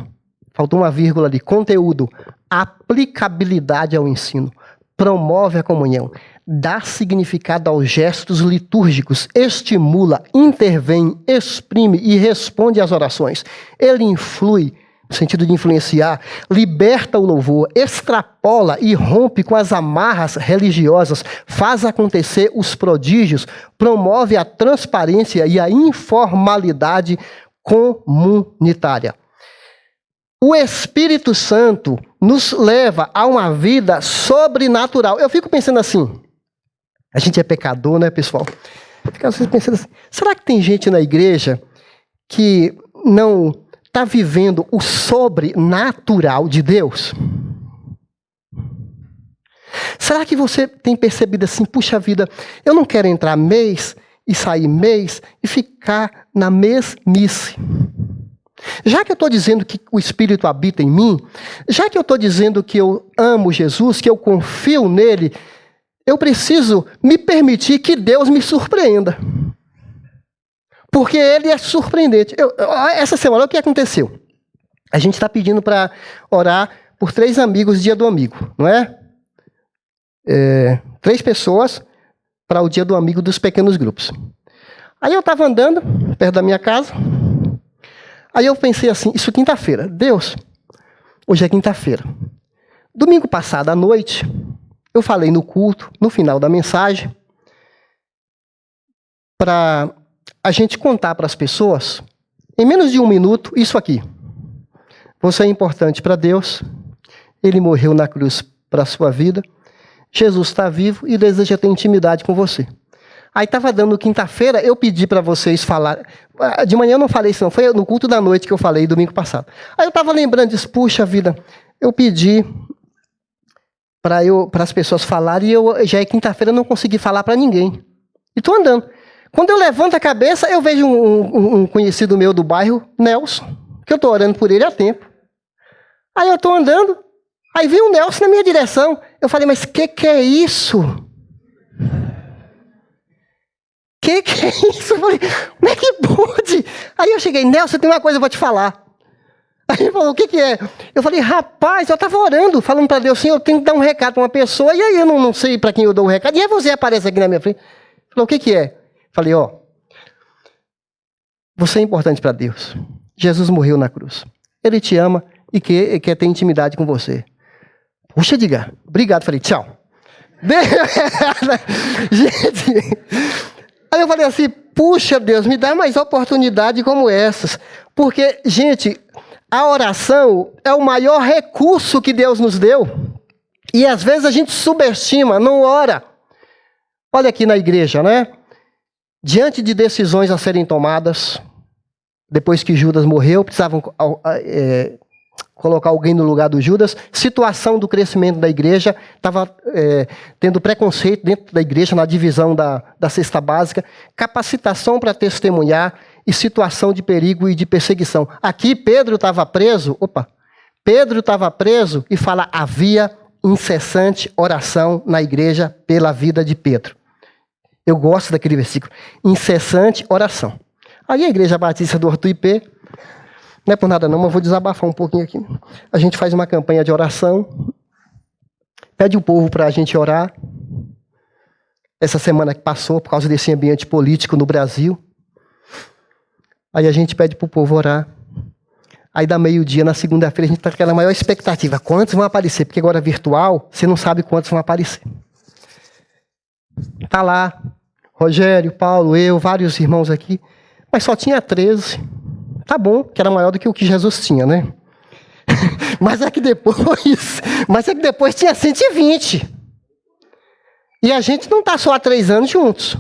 faltou uma vírgula ali, conteúdo, aplicabilidade ao ensino, promove a comunhão, dá significado aos gestos litúrgicos, estimula, intervém, exprime e responde às orações. Ele influi, no sentido de influenciar, liberta o louvor, extrapola e rompe com as amarras religiosas, faz acontecer os prodígios, promove a transparência e a informalidade comunitária. O Espírito Santo nos leva a uma vida sobrenatural. Eu fico pensando assim, a gente é pecador, né, pessoal? Fico às vezes pensando assim, será que tem gente na igreja que não está vivendo o sobrenatural de Deus? Será que você tem percebido assim, puxa vida, eu não quero entrar mês e sair mês e ficar na mesmice. Já que eu estou dizendo que o Espírito habita em mim, já que eu estou dizendo que eu amo Jesus, que eu confio nele, eu preciso me permitir que Deus me surpreenda. Porque ele é surpreendente. Essa semana, o que aconteceu? A gente está pedindo para orar por 3 amigos, dia do amigo, não é? 3 pessoas para o dia do amigo dos pequenos grupos. Aí eu estava andando perto da minha casa, aí eu pensei assim, isso é quinta-feira. Deus, hoje é quinta-feira. Domingo passado à noite, eu falei no culto, no final da mensagem, para a gente contar para as pessoas, em menos de 1 minuto, isso aqui. Você é importante para Deus, Ele morreu na cruz para a sua vida, Jesus está vivo e deseja ter intimidade com você. Aí estava dando quinta-feira, eu pedi para vocês falar. De manhã eu não falei isso, não. Foi no culto da noite que eu falei, domingo passado. Aí eu estava lembrando disso, puxa vida, eu pedi para as pessoas falarem e já é quinta-feira, eu não consegui falar para ninguém. E estou andando. Quando eu levanto a cabeça, eu vejo um conhecido meu do bairro, Nelson, que eu estou orando por ele há tempo. Aí eu estou andando, aí vi o Nelson na minha direção. Eu falei, mas que é isso? Que é isso? Eu falei, como é que pode? Aí eu cheguei, Nelson, tem uma coisa para te falar. Aí ele falou, o que é? Eu falei, rapaz, eu estava orando, falando para Deus assim, eu tenho que dar um recado para uma pessoa, e aí eu não sei para quem eu dou o recado, e aí você aparece aqui na minha frente. Ele falou, o que é? Eu falei, você é importante para Deus. Jesus morreu na cruz. Ele te ama e quer ter intimidade com você. Puxa, Edgar, obrigado. Falei, tchau. Gente, aí eu falei assim, puxa Deus, me dá mais oportunidade como essas. Porque, gente, a oração é o maior recurso que Deus nos deu. E às vezes a gente subestima, não ora. Olha aqui na igreja, né? Diante de decisões a serem tomadas, depois que Judas morreu, precisavam colocar alguém no lugar do Judas. Situação do crescimento da igreja, estava tendo preconceito dentro da igreja, na divisão da cesta básica. Capacitação para testemunhar e situação de perigo e de perseguição. Aqui Pedro estava preso, Pedro estava preso e fala, havia incessante oração na igreja pela vida de Pedro. Eu gosto daquele versículo, incessante oração. Aí a Igreja Batista do Horto IP, não é por nada não, mas vou desabafar um pouquinho aqui. A gente faz uma campanha de oração, pede o povo para a gente orar. Essa semana que passou, por causa desse ambiente político no Brasil, aí a gente pede para o povo orar. Aí dá meio-dia, na segunda-feira, a gente está com aquela maior expectativa. Quantos vão aparecer? Porque agora é virtual, você não sabe quantos vão aparecer. Está lá, Rogério, Paulo, eu, vários irmãos aqui, mas só tinha 13. Tá bom, que era maior do que o que Jesus tinha, né? mas é que depois tinha 120. E a gente não está só há 3 anos juntos.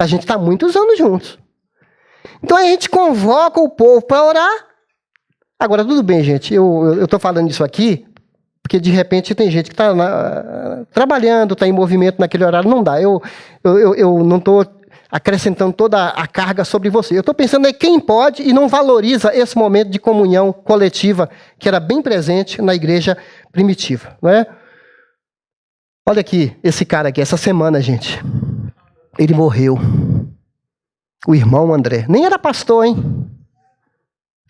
A gente está há muitos anos juntos. Então a gente convoca o povo para orar. Agora, tudo bem, gente, eu estou falando isso aqui, porque de repente tem gente que está trabalhando, está em movimento naquele horário, não dá. Eu não estou acrescentando toda a carga sobre você. Eu estou pensando em quem pode e não valoriza esse momento de comunhão coletiva que era bem presente na igreja primitiva, não é? Olha aqui, esse cara aqui, essa semana, gente, ele morreu. O irmão André. Nem era pastor, hein?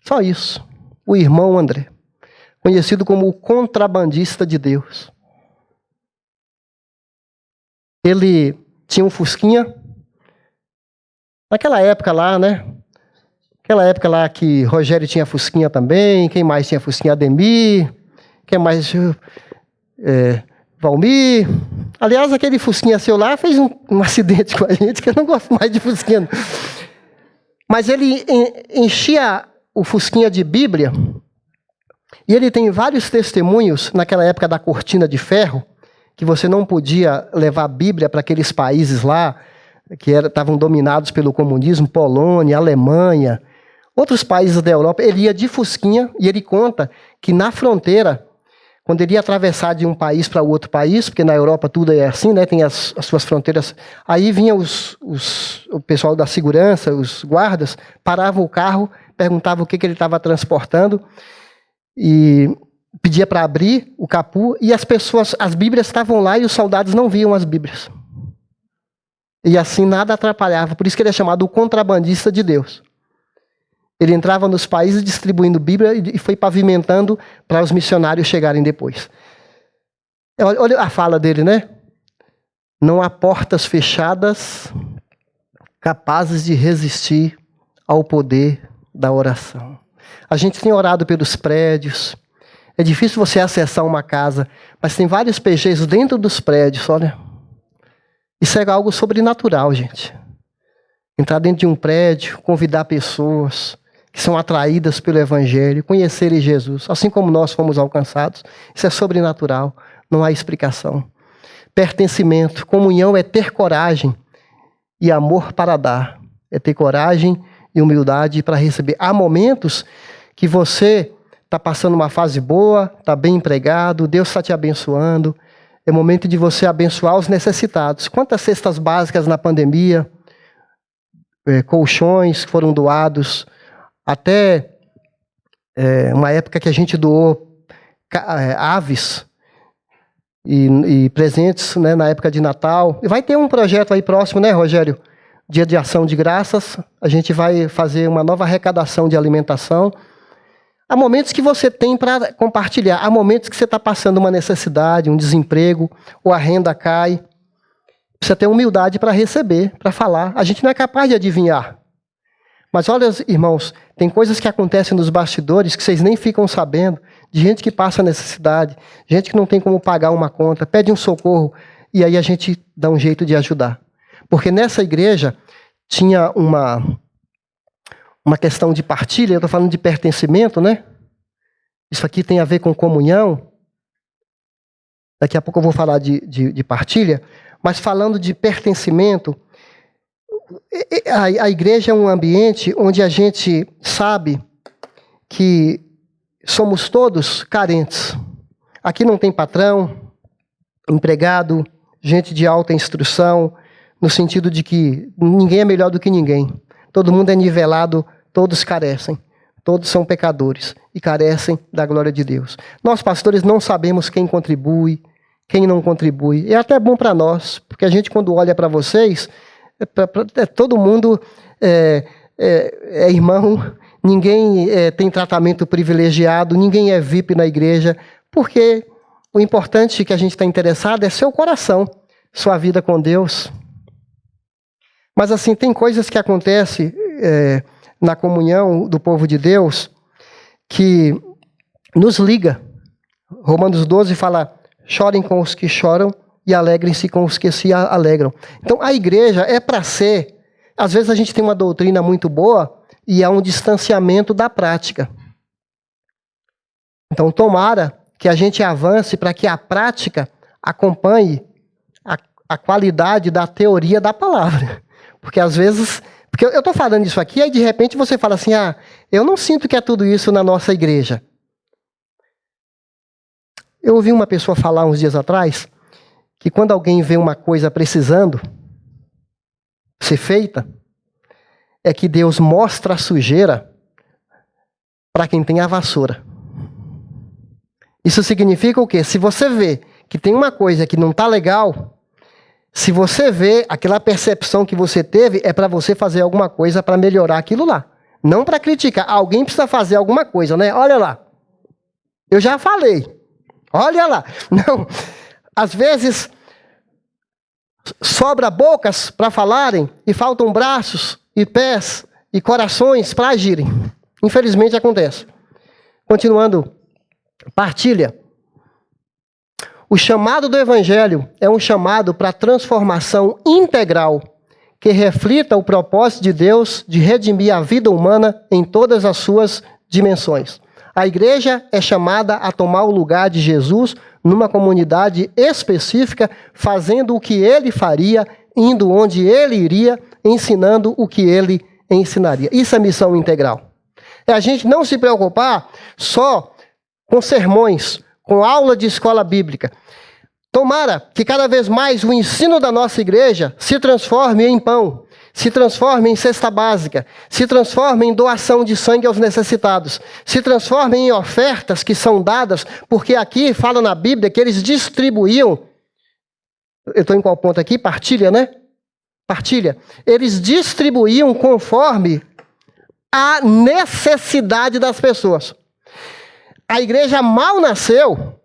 Só isso. O irmão André. Conhecido como o contrabandista de Deus. Ele tinha um fusquinha. Naquela época lá, né? Aquela época lá que Rogério tinha fusquinha também. Quem mais tinha fusquinha? Ademir. Quem mais? Valmir. Aliás, aquele fusquinha seu lá fez um acidente com a gente, que eu não gosto mais de fusquinha. Mas ele enchia o fusquinha de Bíblia. E ele tem vários testemunhos, naquela época da cortina de ferro, que você não podia levar a Bíblia para aqueles países lá, que estavam dominados pelo comunismo, Polônia, Alemanha, outros países da Europa. Ele ia de fusquinha e ele conta que na fronteira, quando ele ia atravessar de um país para outro país, porque na Europa tudo é assim, né, tem as suas fronteiras, aí vinha o pessoal da segurança, os guardas, paravam o carro, perguntavam o que ele estava transportando, e pedia para abrir o capô, e as Bíblias estavam lá e os soldados não viam as Bíblias. E assim nada atrapalhava. Por isso que ele é chamado o contrabandista de Deus. Ele entrava nos países distribuindo Bíblia e foi pavimentando para os missionários chegarem depois. Olha a fala dele, né? Não há portas fechadas capazes de resistir ao poder da oração. A gente tem orado pelos prédios. É difícil você acessar uma casa, mas tem vários PGs dentro dos prédios, olha. Isso é algo sobrenatural, gente. Entrar dentro de um prédio, convidar pessoas que são atraídas pelo Evangelho, conhecerem Jesus, assim como nós fomos alcançados. Isso é sobrenatural, não há explicação. Pertencimento, comunhão é ter coragem e amor para dar. É ter coragem e humildade para receber. Há momentos que você está passando uma fase boa, está bem empregado, Deus está te abençoando. É momento de você abençoar os necessitados. Quantas cestas básicas na pandemia, colchões que foram doados, até uma época que a gente doou aves e presentes, né, na época de Natal. E vai ter um projeto aí próximo, né, Rogério? Dia de Ação de Graças. A gente vai fazer uma nova arrecadação de alimentação. Há momentos que você tem para compartilhar. Há momentos que você está passando uma necessidade, um desemprego, ou a renda cai. Precisa ter humildade para receber, para falar. A gente não é capaz de adivinhar. Mas olha, irmãos, tem coisas que acontecem nos bastidores que vocês nem ficam sabendo, de gente que passa necessidade, gente que não tem como pagar uma conta, pede um socorro, e aí a gente dá um jeito de ajudar. Porque nessa igreja tinha uma questão de partilha, eu estou falando de pertencimento, né? Isso aqui tem a ver com comunhão. Daqui a pouco eu vou falar de partilha, mas falando de pertencimento, a igreja é um ambiente onde a gente sabe que somos todos carentes. Aqui não tem patrão, empregado, gente de alta instrução, no sentido de que ninguém é melhor do que ninguém. Todo mundo é nivelado, todos carecem. Todos são pecadores e carecem da glória de Deus. Nós, pastores, não sabemos quem contribui, quem não contribui. É até bom para nós, porque a gente, quando olha para vocês, todo mundo é irmão, ninguém tem tratamento privilegiado, ninguém é VIP na igreja, porque o importante que a gente está interessado é seu coração, sua vida com Deus. Mas assim, tem coisas que acontecem na comunhão do povo de Deus que nos liga. Romanos 12 fala, chorem com os que choram e alegrem-se com os que se alegram. Então, a igreja é para ser... Às vezes a gente tem uma doutrina muito boa e há um distanciamento da prática. Então, tomara que a gente avance para que a prática acompanhe a qualidade da teoria da palavra. Porque às vezes... Porque eu estou falando isso aqui, aí de repente você fala assim, eu não sinto que é tudo isso na nossa igreja. Eu ouvi uma pessoa falar uns dias atrás que quando alguém vê uma coisa precisando ser feita, é que Deus mostra a sujeira para quem tem a vassoura. Isso significa o quê? Se você vê que tem uma coisa que não está legal, se você vê aquela percepção que você teve, é para você fazer alguma coisa para melhorar aquilo lá. Não para criticar. Alguém precisa fazer alguma coisa, né? Olha lá. Eu já falei. Olha lá. Não. Às vezes, sobra bocas para falarem e faltam braços e pés e corações para agirem. Infelizmente acontece. Continuando. Partilha. O chamado do Evangelho é um chamado para transformação integral que reflita o propósito de Deus de redimir a vida humana em todas as suas dimensões. A igreja é chamada a tomar o lugar de Jesus numa comunidade específica, fazendo o que ele faria, indo onde ele iria, ensinando o que ele ensinaria. Isso é missão integral. É a gente não se preocupar só com sermões, com aula de escola bíblica. Tomara que cada vez mais o ensino da nossa igreja se transforme em pão, se transforme em cesta básica, se transforme em doação de sangue aos necessitados, se transforme em ofertas que são dadas, porque aqui fala na Bíblia que eles distribuíam, eu estou em qual ponto aqui? Partilha, né? partilha, eles distribuíam conforme a necessidade das pessoas. A igreja mal nasceu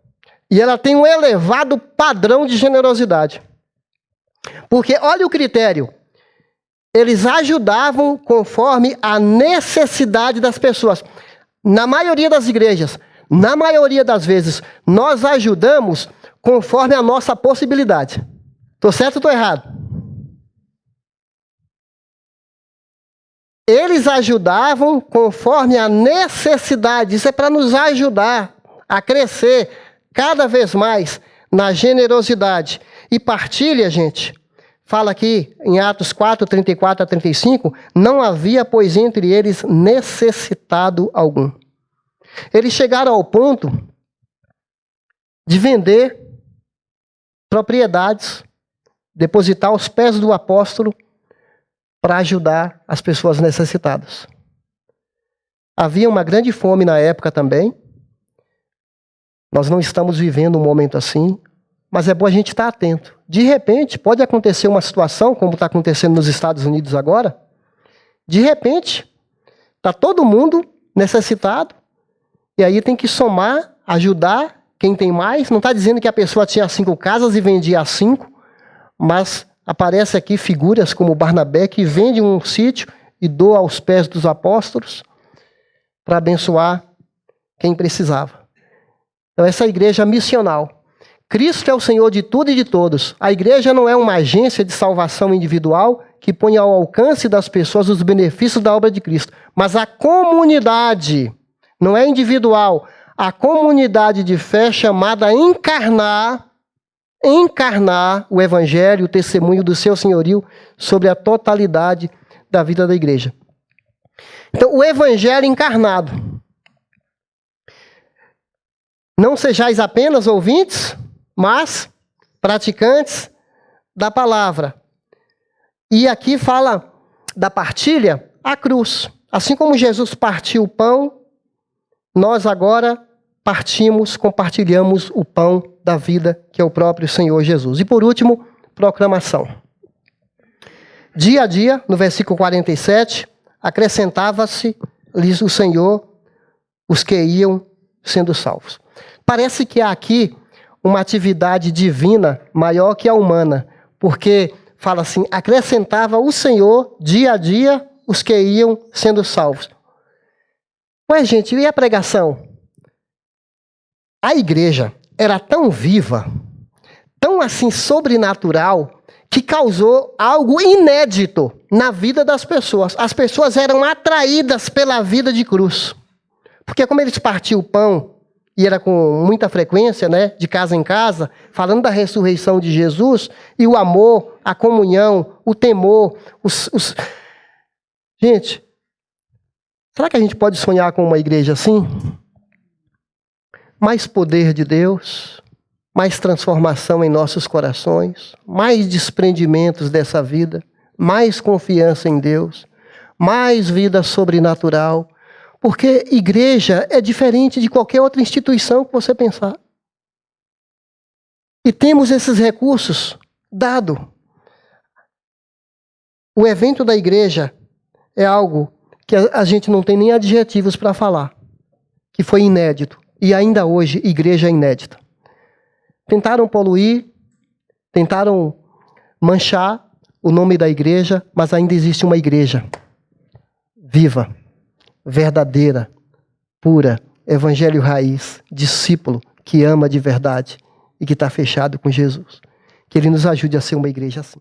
e ela tem um elevado padrão de generosidade. Porque olha o critério. Eles ajudavam conforme a necessidade das pessoas. Na maioria das igrejas, na maioria das vezes, nós ajudamos conforme a nossa possibilidade. Estou certo ou estou errado? Eles ajudavam conforme a necessidade. Isso é para nos ajudar a crescer cada vez mais na generosidade. E partilha, gente, fala aqui em Atos 4, 34 a 35, não havia, pois, entre eles necessitado algum. Eles chegaram ao ponto de vender propriedades, depositar aos pés do apóstolo para ajudar as pessoas necessitadas. Havia uma grande fome na época também. Nós não estamos vivendo um momento assim, mas é bom a gente estar atento. De repente, pode acontecer uma situação, como está acontecendo nos Estados Unidos agora. De repente, está todo mundo necessitado, e aí tem que somar, ajudar quem tem mais. Não está dizendo que a pessoa tinha 5 casas e vendia 5, mas aparece aqui figuras como Barnabé, que vende um sítio e doa aos pés dos apóstolos para abençoar quem precisava. Então, essa igreja missional. Cristo é o Senhor de tudo e de todos. A igreja não é uma agência de salvação individual que põe ao alcance das pessoas os benefícios da obra de Cristo. Mas a comunidade, não é individual, a comunidade de fé chamada a encarnar o evangelho, o testemunho do seu senhorio sobre a totalidade da vida da igreja. Então, o evangelho encarnado. Não sejais apenas ouvintes, mas praticantes da palavra. E aqui fala da partilha, a cruz. Assim como Jesus partiu o pão, nós agora partimos, compartilhamos o pão da vida, que é o próprio Senhor Jesus. E por último, proclamação. Dia a dia, no versículo 47, acrescentava-se-lhes o Senhor os que iam sendo salvos. Parece que há aqui uma atividade divina maior que a humana, porque fala assim, acrescentava o Senhor dia a dia os que iam sendo salvos. Ué, gente, e a pregação? A igreja era tão viva, tão assim sobrenatural, que causou algo inédito na vida das pessoas. As pessoas eram atraídas pela vida de cruz. Porque como eles partiam o pão, e era com muita frequência, né, de casa em casa, falando da ressurreição de Jesus, e o amor, a comunhão, o temor, Gente, será que a gente pode sonhar com uma igreja assim? Mais poder de Deus, mais transformação em nossos corações, mais desprendimentos dessa vida, mais confiança em Deus, mais vida sobrenatural, porque igreja é diferente de qualquer outra instituição que você pensar. E temos esses recursos dados. O evento da igreja é algo que a gente não tem nem adjetivos para falar, que foi inédito. E ainda hoje, igreja é inédita. Tentaram poluir, tentaram manchar o nome da igreja, mas ainda existe uma igreja viva, verdadeira, pura, evangelho raiz, discípulo que ama de verdade e que está fechado com Jesus. Que Ele nos ajude a ser uma igreja assim.